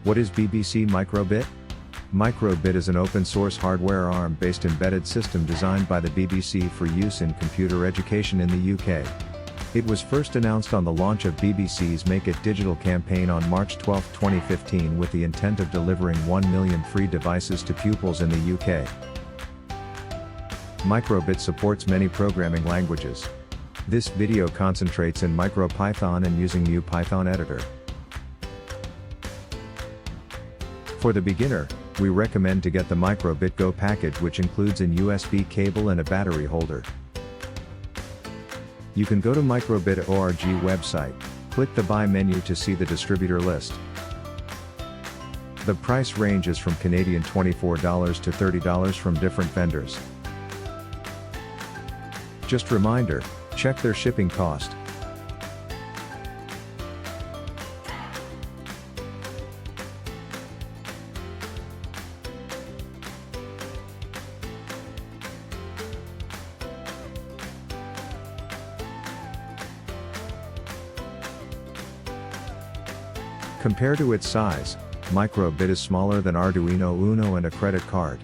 What is BBC Microbit? Microbit is an open-source hardware ARM-based embedded system designed by the BBC for use in computer education in the UK. It was first announced on the launch of BBC's Make It Digital campaign on March 12, 2015 with the intent of delivering 1 million free devices to pupils in the UK. Microbit supports many programming languages. This video concentrates in MicroPython and using Mu Python editor. For the beginner, we recommend to get the Microbit Go package, which includes an USB cable and a battery holder. You can go to microbit.org website, click the Buy menu to see the distributor list. The price ranges from Canadian $24 to $30 from different vendors. Just reminder, check their shipping cost. Compared to its size, Microbit is smaller than Arduino Uno and a credit card.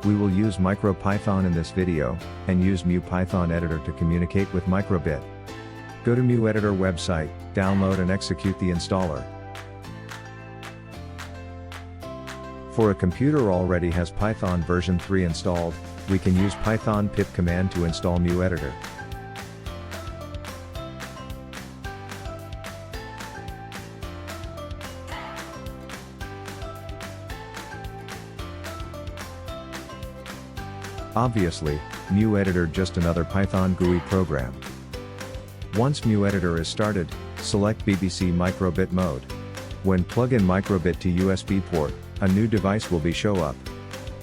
We will use MicroPython in this video, and use Mu Python editor to communicate with Microbit. Go to Mu editor website, download and execute the installer. For a computer already has Python version 3 installed, we can use Python pip command to install Mu editor. Obviously, Mu editor just another Python GUI program. Once Mu editor is started, select BBC Microbit mode. When plug in Microbit to USB port, a new device will show up.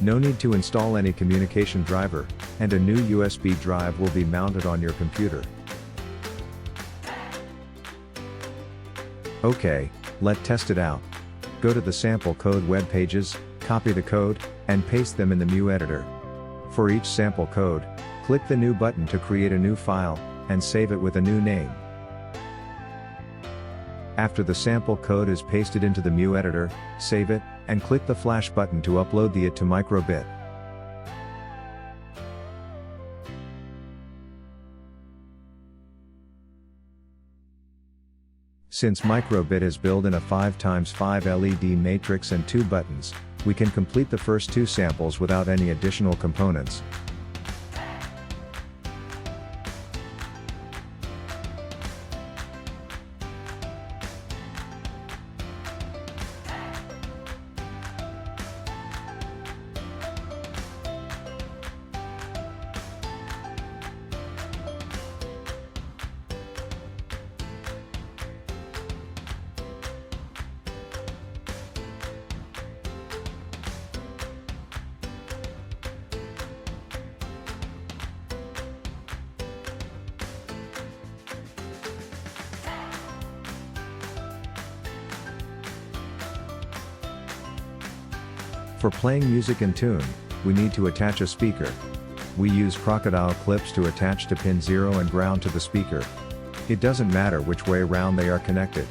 No need to install any communication driver, and a new USB drive will be mounted on your computer. Okay, let's test it out. Go to the sample code web pages, copy the code, and paste them in the Mu editor. For each sample code, click the New button to create a new file, and save it with a new name. After the sample code is pasted into the Mu editor, save it, and click the Flash button to upload it to Microbit. Since Microbit is built in a 5x5 LED matrix and 2 buttons, we can complete the first 2 samples without any additional components. For playing music and tune, we need to attach a speaker. We use crocodile clips to attach to pin 0 and ground to the speaker. It doesn't matter which way round they are connected.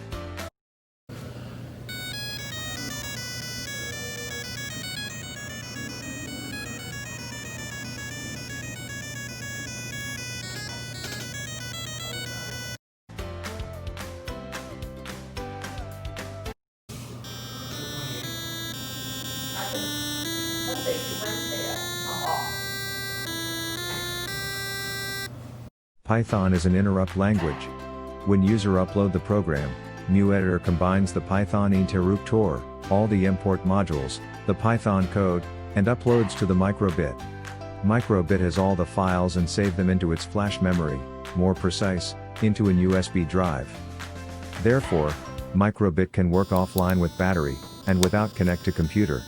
Python is an interrupt language. When user upload the program, Mu editor combines the Python interruptor, all the import modules, the Python code, and uploads to the Microbit. Microbit has all the files and save them into its flash memory, more precise, into an USB drive. Therefore, Microbit can work offline with battery, and without connect to computer.